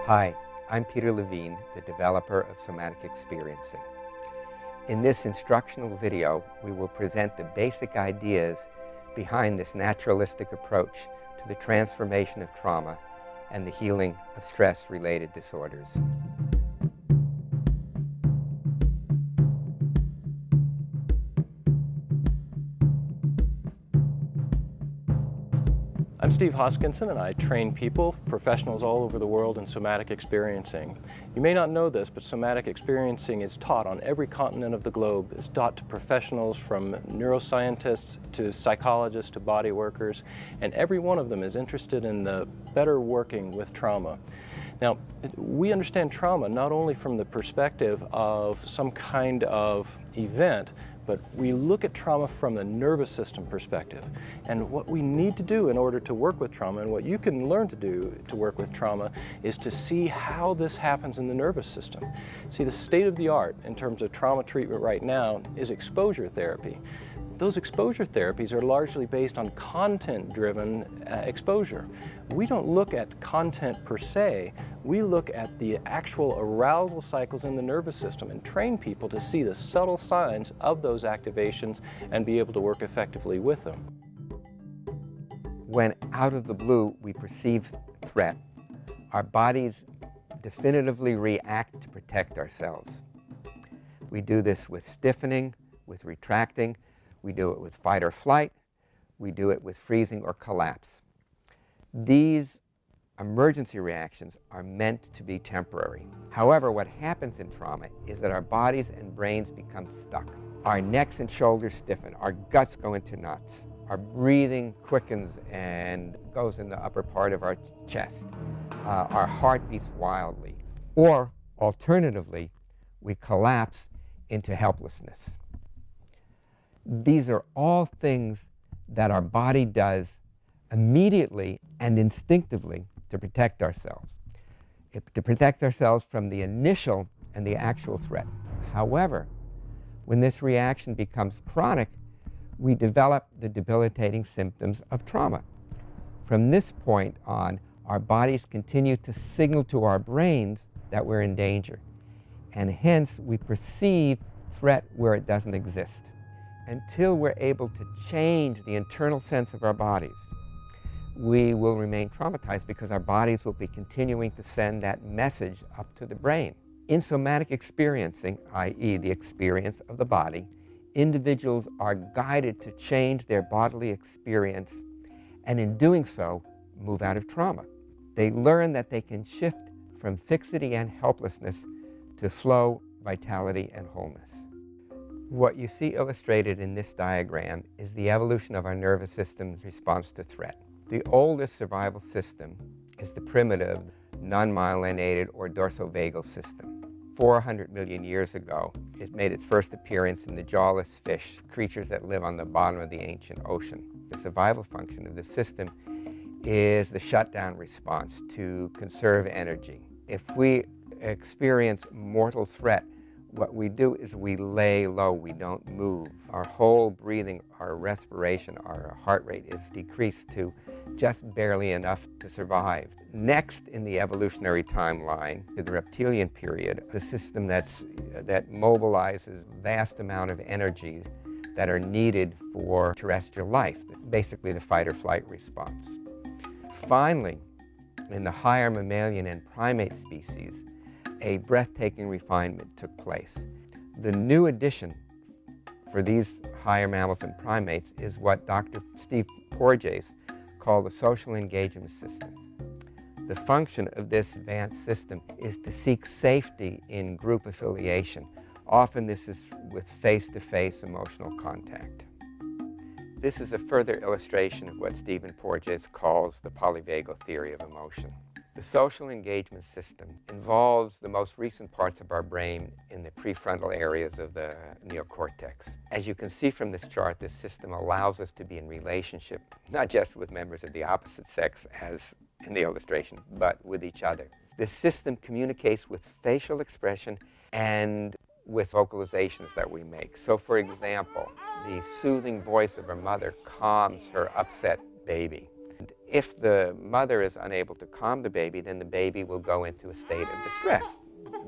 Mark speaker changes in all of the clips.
Speaker 1: Hi, I'm Peter Levine, the developer of Somatic Experiencing. In this instructional video, we will present the basic ideas behind this naturalistic approach to the transformation of trauma and the healing of stress-related disorders.
Speaker 2: I'm Steve Hoskinson, and I train people, professionals all over the world, in somatic experiencing. You may not know this, but somatic experiencing is taught on every continent of the globe. It's taught to professionals from neuroscientists to psychologists to body workers, and every one of them is interested in the better working with trauma. Now, we understand trauma not only from the perspective of some kind of event, but we look at trauma from the nervous system perspective. And what we need to do in order to work with trauma, and what you can learn to do to work with trauma, is to see how this happens in the nervous system. See, the state of the art in terms of trauma treatment right now is exposure therapy. Those exposure therapies are largely based on content-driven exposure. We don't look at content per se, we look at the actual arousal cycles in the nervous system and train people to see the subtle signs of those activations and be able to work effectively with them.
Speaker 1: When out of the blue we perceive threat, our bodies definitively react to protect ourselves. We do this with stiffening, with retracting. We do it with fight or flight. We do it with freezing or collapse. These emergency reactions are meant to be temporary. However, what happens in trauma is that our bodies and brains become stuck. Our necks and shoulders stiffen. Our guts go into knots. Our breathing quickens and goes in the upper part of our chest. Our heart beats wildly. Or, alternatively, we collapse into helplessness. These are all things that our body does immediately and instinctively to protect ourselves. To protect ourselves from the initial and the actual threat. However, when this reaction becomes chronic, we develop the debilitating symptoms of trauma. From this point on, our bodies continue to signal to our brains that we're in danger. And hence, we perceive threat where it doesn't exist. Until we're able to change the internal sense of our bodies, we will remain traumatized because our bodies will be continuing to send that message up to the brain. In somatic experiencing, i.e. the experience of the body, individuals are guided to change their bodily experience and in doing so, move out of trauma. They learn that they can shift from fixity and helplessness to flow, vitality, and wholeness. What you see illustrated in this diagram is the evolution of our nervous system's response to threat. The oldest survival system is the primitive, non-myelinated or dorsovagal system. 400 million years ago, it made its first appearance in the jawless fish, creatures that live on the bottom of the ancient ocean. The survival function of this system is the shutdown response to conserve energy. If we experience mortal threat, what we do is we lay low, we don't move. Our whole breathing, our respiration, our heart rate is decreased to just barely enough to survive. Next in the evolutionary timeline, to the reptilian period, the system that mobilizes vast amount of energy that are needed for terrestrial life, basically the fight or flight response. Finally, in the higher mammalian and primate species, a breathtaking refinement took place. The new addition for these higher mammals and primates is what Dr. Steve Porges called the social engagement system. The function of this advanced system is to seek safety in group affiliation. Often this is with face-to-face emotional contact. This is a further illustration of what Stephen Porges calls the polyvagal theory of emotion. The social engagement system involves the most recent parts of our brain in the prefrontal areas of the neocortex. As you can see from this chart, this system allows us to be in relationship, not just with members of the opposite sex, as in the illustration, but with each other. This system communicates with facial expression and with vocalizations that we make. So, for example, the soothing voice of a mother calms her upset baby. if the mother is unable to calm the baby, then the baby will go into a state of distress,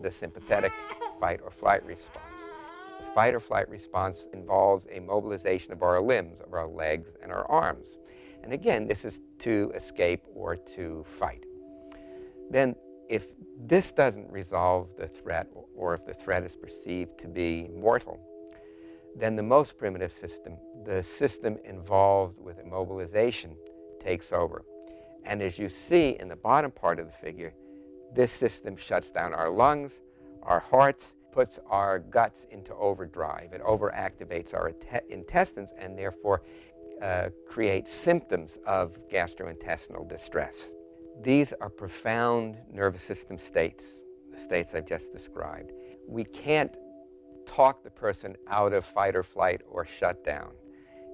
Speaker 1: the sympathetic fight or flight response. The fight or flight response involves a mobilization of our limbs, of our legs and our arms. And again, this is to escape or to fight. Then if this doesn't resolve the threat, or if the threat is perceived to be mortal, then the most primitive system, the system involved with immobilization, takes over. And as you see in the bottom part of the figure, this system shuts down our lungs, our hearts, puts our guts into overdrive. It overactivates our intestines and therefore creates symptoms of gastrointestinal distress. These are profound nervous system states, the states I've just described. We can't talk the person out of fight or flight or shut down.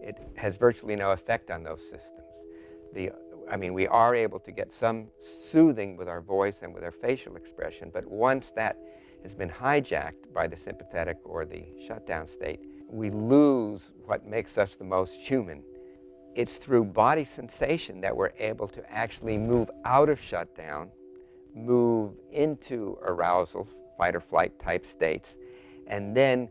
Speaker 1: It has virtually no effect on those systems. We are able to get some soothing with our voice and with our facial expression, but once that has been hijacked by the sympathetic or the shutdown state, we lose what makes us the most human. It's through body sensation that we're able to actually move out of shutdown, move into arousal, fight or flight type states, and then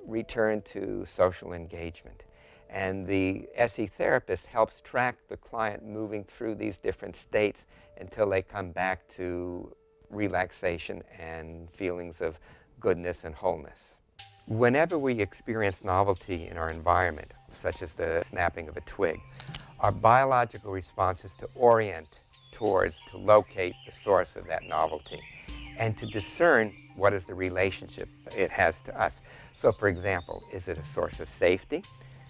Speaker 1: return to social engagement. And the SE therapist helps track the client moving through these different states until they come back to relaxation and feelings of goodness and wholeness. Whenever we experience novelty in our environment, such as the snapping of a twig, our biological response is to orient towards, to locate the source of that novelty, and to discern what is the relationship it has to us. So for example, is it a source of safety,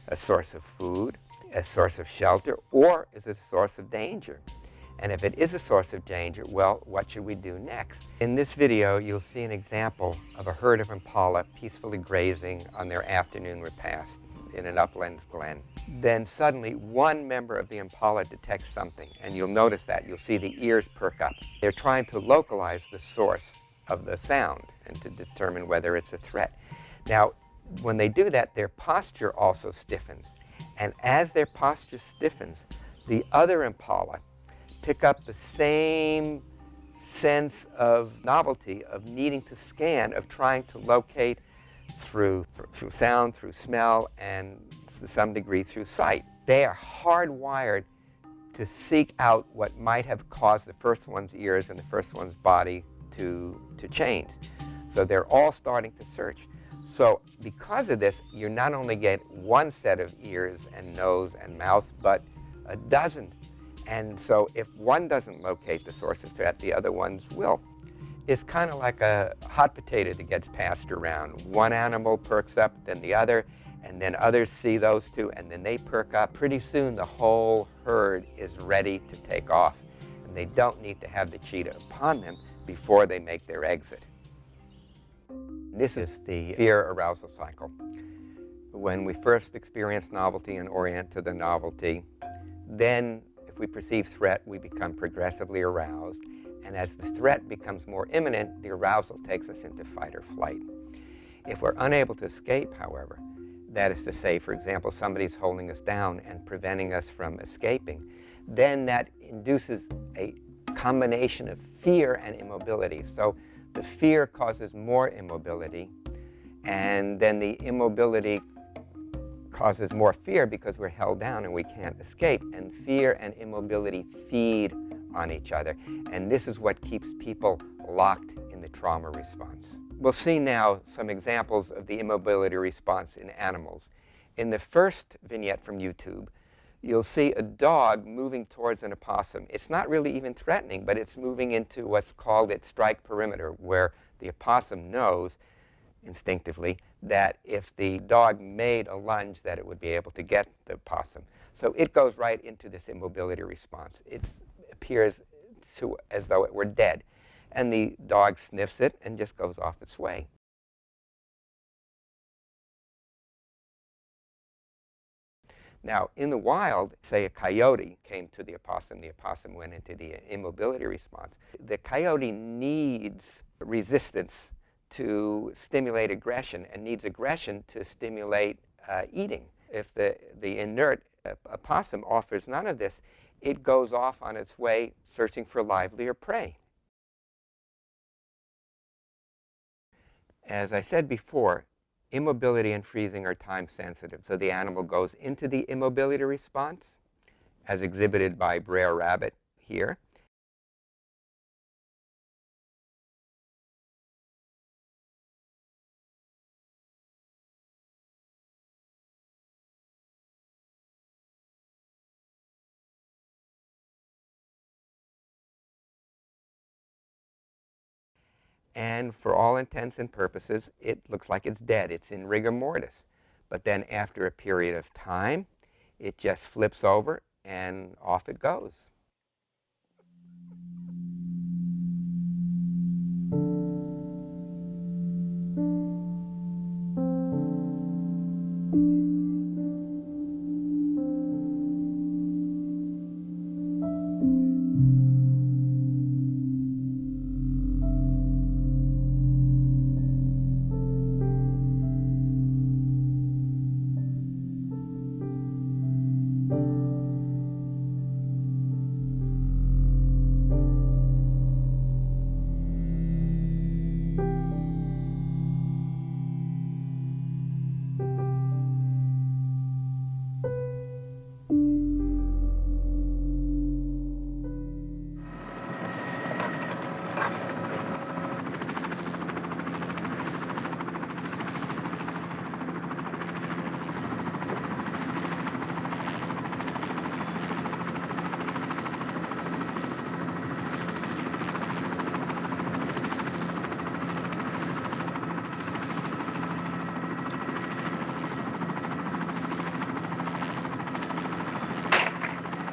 Speaker 1: a source of food, a source of shelter, or is it a source of danger? And if it is a source of danger, well, what should we do next? In this video, you'll see an example of a herd of impala peacefully grazing on their afternoon repast in an uplands glen. Then suddenly, one member of the impala detects something, and you'll notice that. You'll see the ears perk up. They're trying to localize the source of the sound and to determine whether it's a threat. Now, when they do that, their posture also stiffens. And as their posture stiffens, the other impala pick up the same sense of novelty, of needing to scan, of trying to locate through sound, through smell, and to some degree through sight. They are hardwired to seek out what might have caused the first one's ears and the first one's body to change. So they're all starting to search. So because of this, you not only get one set of ears and nose and mouth, but a dozen. And so if one doesn't locate the source of threat, the other ones will. It's kind of like a hot potato that gets passed around. One animal perks up, then the other, and then others see those two, and then they perk up. Pretty soon the whole herd is ready to take off, and they don't need to have the cheetah upon them before they make their exit. This is the fear arousal cycle. When we first experience novelty and orient to the novelty, then if we perceive threat, we become progressively aroused. And as the threat becomes more imminent, the arousal takes us into fight or flight. If we're unable to escape, however, that is to say, for example, somebody's holding us down and preventing us from escaping, then that induces a combination of fear and immobility. So the fear causes more immobility, and then the immobility causes more fear because we're held down and we can't escape. And fear and immobility feed on each other. And this is what keeps people locked in the trauma response. We'll see now some examples of the immobility response in animals. In the first vignette from YouTube, you'll see a dog moving towards an opossum. It's not really even threatening, but it's moving into what's called its strike perimeter, where the opossum knows instinctively that if the dog made a lunge that it would be able to get the opossum. So it goes right into this immobility response. It appears as though it were dead. And the dog sniffs it and just goes off its way. Now, in the wild, say a coyote came to the opossum went into the immobility response. The coyote needs resistance to stimulate aggression and needs aggression to stimulate eating. If the inert a possum offers none of this. It goes off on its way searching for livelier prey. As I said before, immobility and freezing are time sensitive. So the animal goes into the immobility response, as exhibited by Brer Rabbit here. And for all intents and purposes, it looks like it's dead. It's in rigor mortis. But then after a period of time, it just flips over and off it goes.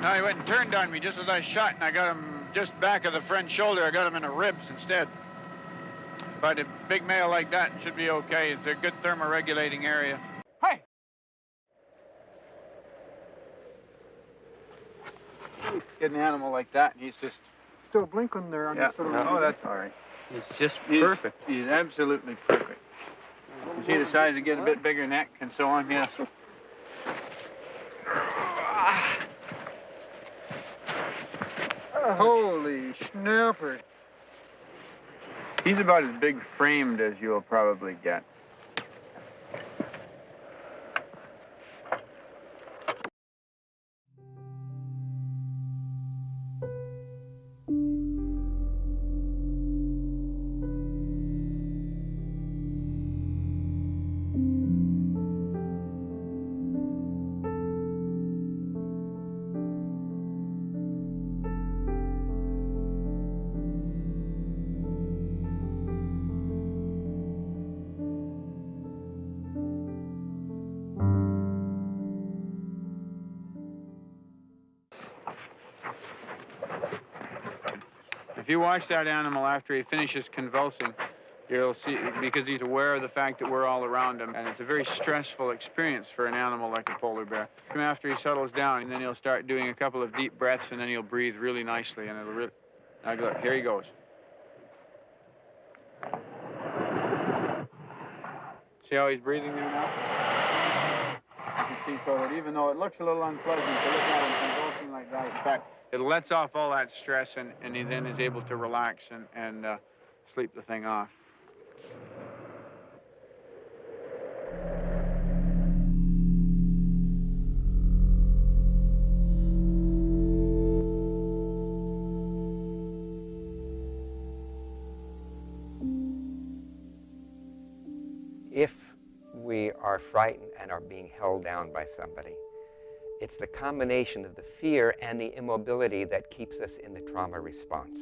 Speaker 3: No, he went and turned on me just as I shot, and I got him just back of the front shoulder. I got him in the ribs instead. But a big male like that should be okay. It's a good thermoregulating area. Hi! Get an animal like that, and he's just...
Speaker 4: Still blinking there on
Speaker 3: Yeah.
Speaker 4: the little...
Speaker 3: Oh, that's all right.
Speaker 4: It's just
Speaker 3: He's
Speaker 4: perfect.
Speaker 3: He's absolutely perfect. You see the size, he get a bit bigger neck and so on, yes.
Speaker 4: Holy snapper.
Speaker 3: He's about as big framed as you'll probably get. If you watch that animal after he finishes convulsing, you'll see, because he's aware of the fact that we're all around him, and it's a very stressful experience for an animal like a polar bear. After he settles down, and then he'll start doing a couple of deep breaths, and then he'll breathe really nicely, and it'll really... Now look, here he goes. See how he's breathing there now? You can see, so that even though it looks a little unpleasant to look at him convulsing like that, in fact, it lets off all that stress, and he then is able to relax and sleep the thing off.
Speaker 1: If we are frightened and are being held down by somebody, it's the combination of the fear and the immobility that keeps us in the trauma response.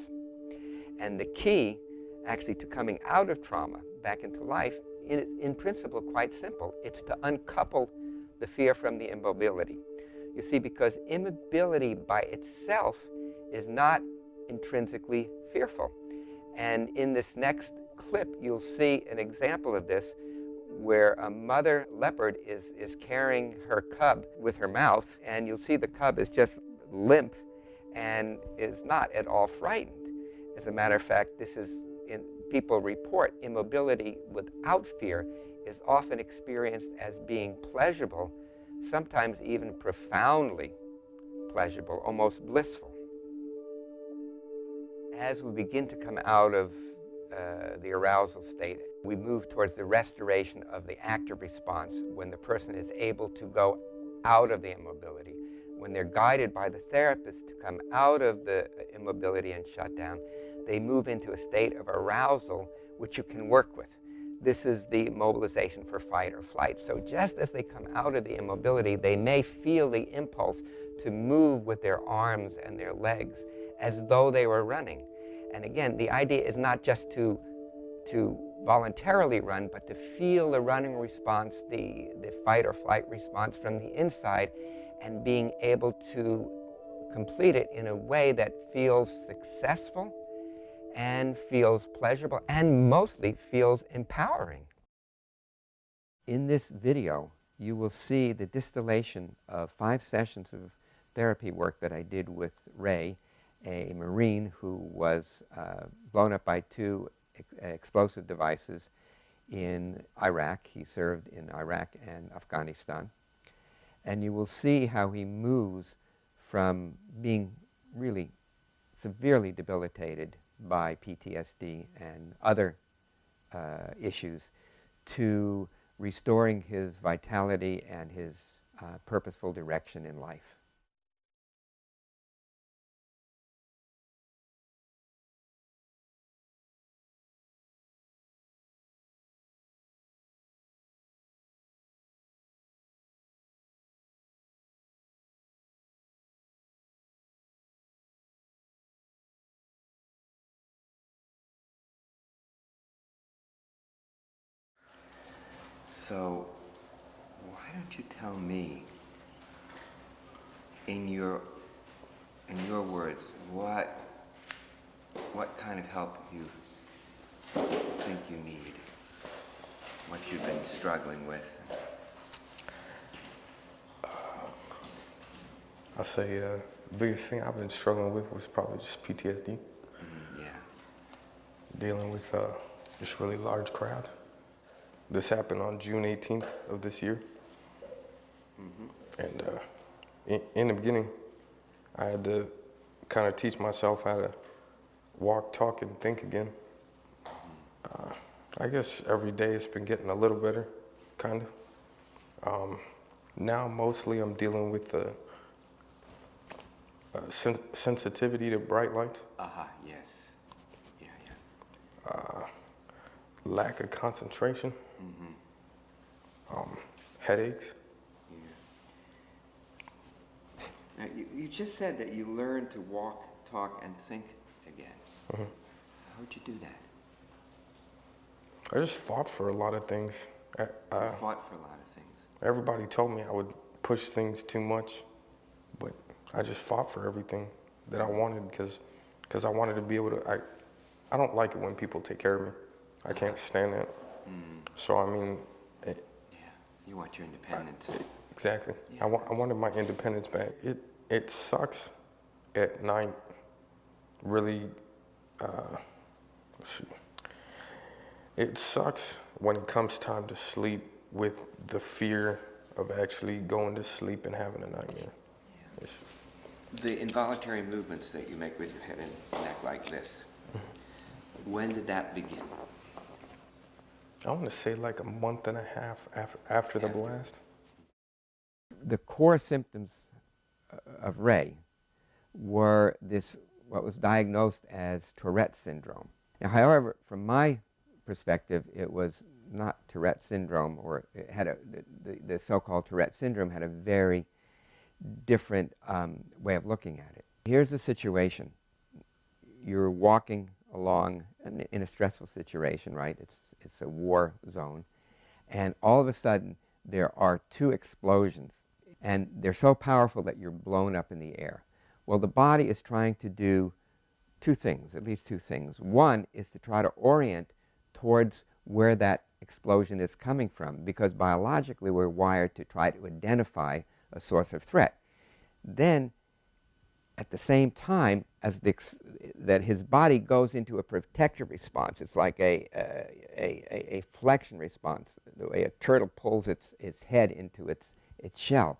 Speaker 1: And the key, actually, to coming out of trauma back into life, in principle, quite simple. It's to uncouple the fear from the immobility. You see, because immobility by itself is not intrinsically fearful. And in this next clip, you'll see an example of this, where a mother leopard is carrying her cub with her mouth, and you'll see the cub is just limp and is not at all frightened. As a matter of fact, people report immobility without fear is often experienced as being pleasurable, sometimes even profoundly pleasurable, almost blissful. As we begin to come out of the arousal state, we move towards the restoration of the active response when the person is able to go out of the immobility. When they're guided by the therapist to come out of the immobility and shut down, they move into a state of arousal which you can work with. This is the mobilization for fight or flight. So just as they come out of the immobility, they may feel the impulse to move with their arms and their legs as though they were running. And again, the idea is not just to voluntarily run, but to feel the running response, the fight or flight response from the inside, and being able to complete it in a way that feels successful and feels pleasurable and mostly feels empowering. In this video, you will see the distillation of 5 sessions of therapy work that I did with Ray, a Marine who was blown up by 2 explosive devices in Iraq. He served in Iraq and Afghanistan. And you will see how he moves from being really severely debilitated by PTSD and other issues to restoring his vitality and his purposeful direction in life. So, why don't you tell me, in your words, what kind of help you think you need, what you've been struggling with?
Speaker 5: I say the biggest thing I've been struggling with was probably just PTSD.
Speaker 1: Yeah.
Speaker 5: Dealing with this really large crowd. This happened on June 18th of this year. And in the beginning, I had to kind of teach myself how to walk, talk, and think again. I guess every day it's been getting a little better, kind of. Now mostly I'm dealing with sensitivity to bright lights.
Speaker 1: Yes. Yeah.
Speaker 5: Lack of concentration. Headaches.
Speaker 1: Yeah. Now, you just said that you learned to walk, talk, and think again. How'd you do that?
Speaker 5: I just fought for a lot of things.
Speaker 1: You fought for a lot of things.
Speaker 5: Everybody told me I would push things too much, but I just fought for everything that I wanted because I wanted to be able to. I don't like it when people take care of me. I can't stand that. So I mean.
Speaker 1: You want your independence.
Speaker 5: Exactly.
Speaker 1: Yeah.
Speaker 5: I wanted my independence back. It sucks at night. Really. Let's see. It sucks when it comes time to sleep with the fear of actually going to sleep and having a nightmare.
Speaker 1: Yeah. The involuntary movements that you make with your head and neck like this, when did that begin?
Speaker 5: I want to say like a month and a half after the blast.
Speaker 1: The core symptoms of Ray were what was diagnosed as Tourette syndrome. Now, however, from my perspective, it was not Tourette syndrome, or it had the so-called Tourette syndrome had a very different way of looking at it. Here's the situation. You're walking along in a stressful situation, right? It's a war zone. And all of a sudden, there are 2 explosions. And they're so powerful that you're blown up in the air. Well, the body is trying to do 2 things, at least 2 things. One is to try to orient towards where that explosion is coming from, because biologically we're wired to try to identify a source of threat. Then, at the same time as that his body goes into a protective response. It's like a flexion response, the way a turtle pulls its head into its its shell.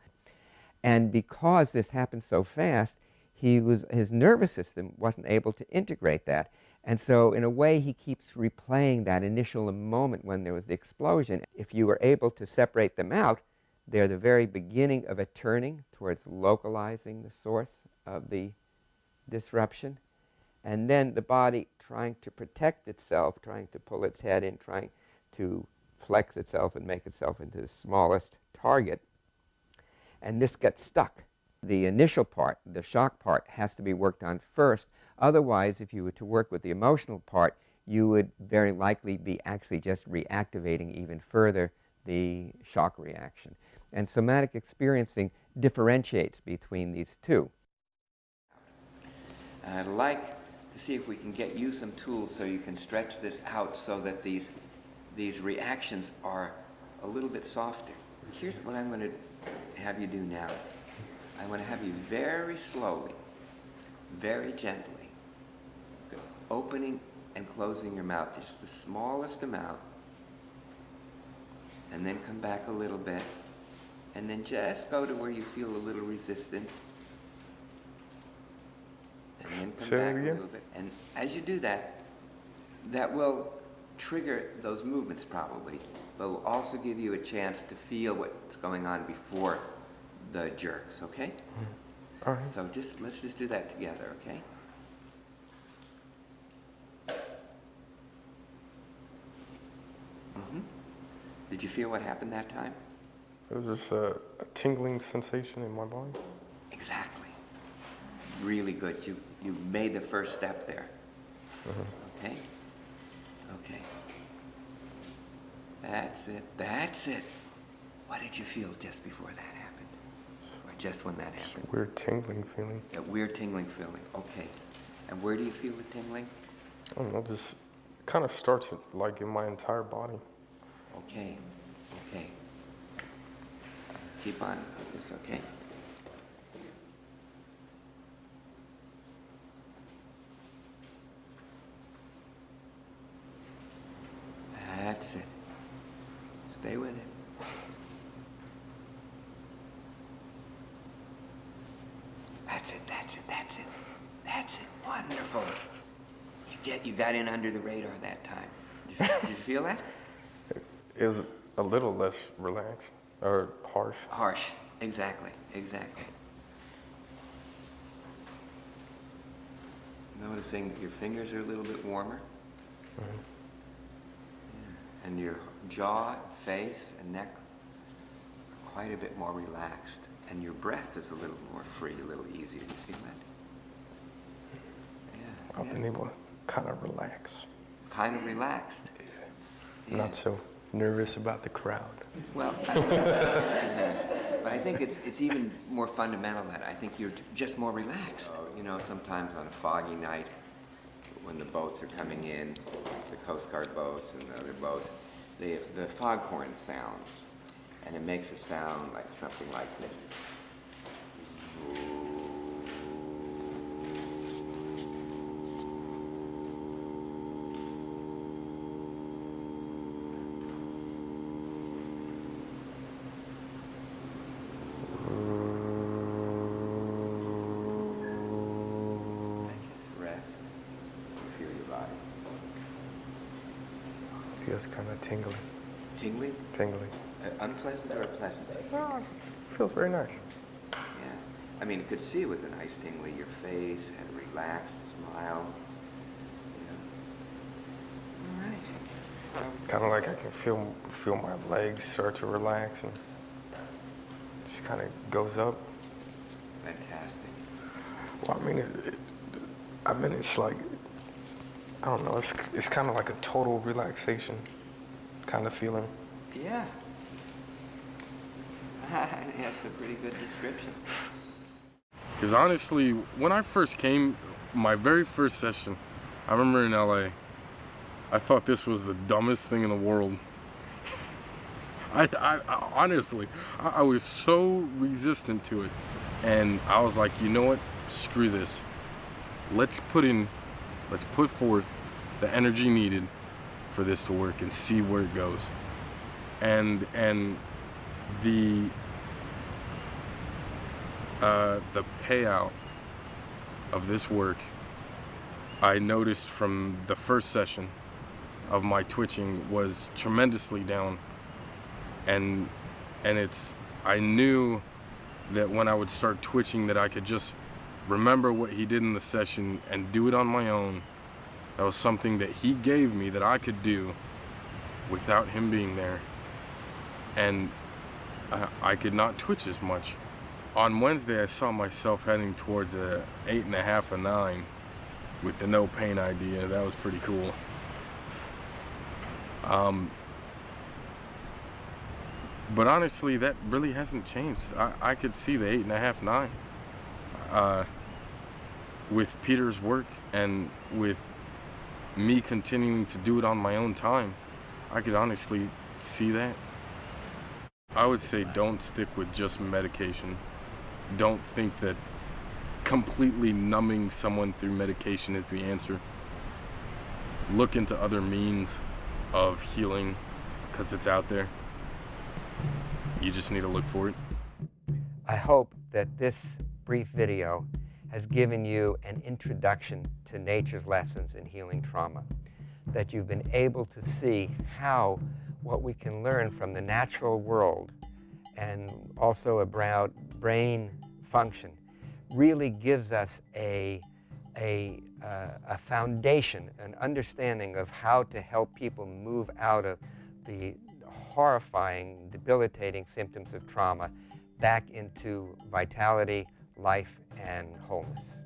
Speaker 1: And because this happened so fast, his nervous system wasn't able to integrate that. And so in a way, he keeps replaying that initial moment when there was the explosion. If you were able to separate them out, they're the very beginning of a turning towards localizing the source of the disruption. And then the body trying to protect itself, trying to pull its head in, trying to flex itself and make itself into the smallest target. And this gets stuck. The initial part, the shock part, has to be worked on first. Otherwise, if you were to work with the emotional part, you would very likely be actually just reactivating even further the shock reaction. And somatic experiencing differentiates between these two. I'd like to see if we can get you some tools so you can stretch this out so that these reactions are a little bit softer. Here's what I'm going to have you do now. I want to have you very slowly, very gently, opening and closing your mouth, just the smallest amount, and then come back a little bit, and then just go to where you feel a little resistance, and then come back a little bit. And as you do that, that will trigger those movements probably, but will also give you a chance to feel what's going on before the jerks, okay?
Speaker 5: All right.
Speaker 1: So let's just do that together, okay? Did you feel what happened that time?
Speaker 5: It was just a tingling sensation in my body.
Speaker 1: Exactly. Really good. You made the first step there. Okay? Okay. That's it. That's it. What did you feel just before that happened? Or just when that happened?
Speaker 5: It's a weird tingling feeling.
Speaker 1: That weird tingling feeling. Okay. And where do you feel the tingling?
Speaker 5: I don't know, just kind of starts like in my entire body.
Speaker 1: Okay. Okay. Keep on. It's okay. That's it. Stay with it. That's it, that's it, that's it. That's it. Wonderful. You got in under the radar that time. Did you feel that?
Speaker 5: It was a little less relaxed, or harsh.
Speaker 1: Harsh. Exactly, exactly. Noticing your fingers are a little bit warmer.
Speaker 5: Mm-hmm.
Speaker 1: And your jaw, face, and neck are quite a bit more relaxed. And your breath is a little more free, a little easier. Do you feel that? Yeah.
Speaker 5: I've been able to kind of relax.
Speaker 1: Kind of relaxed.
Speaker 5: Yeah. Not so nervous about the crowd.
Speaker 1: Well, but I think it's even more fundamental than that. I think you're just more relaxed. You know, sometimes on a foggy night, when the boats are coming in, the Coast Guard boats and the other boats, the foghorn sounds, and it makes a sound like something like this.
Speaker 5: Feels kind of tingling.
Speaker 1: Tingling?
Speaker 5: Tingling.
Speaker 1: Unpleasant or a pleasant?
Speaker 5: Feels very nice.
Speaker 1: Yeah. I mean, you could see it was a nice tingling. Your face had a relaxed smile. Yeah. All right.
Speaker 5: Kind of like I can feel my legs start to relax and just kind of goes up.
Speaker 1: Fantastic.
Speaker 5: Well, I mean, it's like, I don't know, it's kind of like a total relaxation kind of feeling.
Speaker 1: Yeah. That's a pretty good description.
Speaker 6: Because honestly, when I first came, my very first session, I remember in LA, I thought this was the dumbest thing in the world. I honestly, I was so resistant to it. And I was like, you know what, screw this. Let's put forth the energy needed for this to work and see where it goes. And the the payout of this work, I noticed from the first session of my twitching, was tremendously down. And I knew that when I would start twitching that I could just remember what he did in the session and do it on my own. That was something that he gave me that I could do without him being there. And I could not twitch as much. On Wednesday, I saw myself heading towards a 8.5, a 9 with the no pain idea. That was pretty cool. But honestly, that really hasn't changed. I could see the 8.5, 9. With Peter's work and with me continuing to do it on my own time, I could honestly see that. I would say don't stick with just medication. Don't think that completely numbing someone through medication is the answer. Look into other means of healing, because it's out there. You just need to look for it.
Speaker 1: I hope that this brief video has given you an introduction to nature's lessons in healing trauma, that you've been able to see how what we can learn from the natural world and also about brain function really gives us a foundation, an understanding of how to help people move out of the horrifying, debilitating symptoms of trauma back into vitality, life, and wholeness.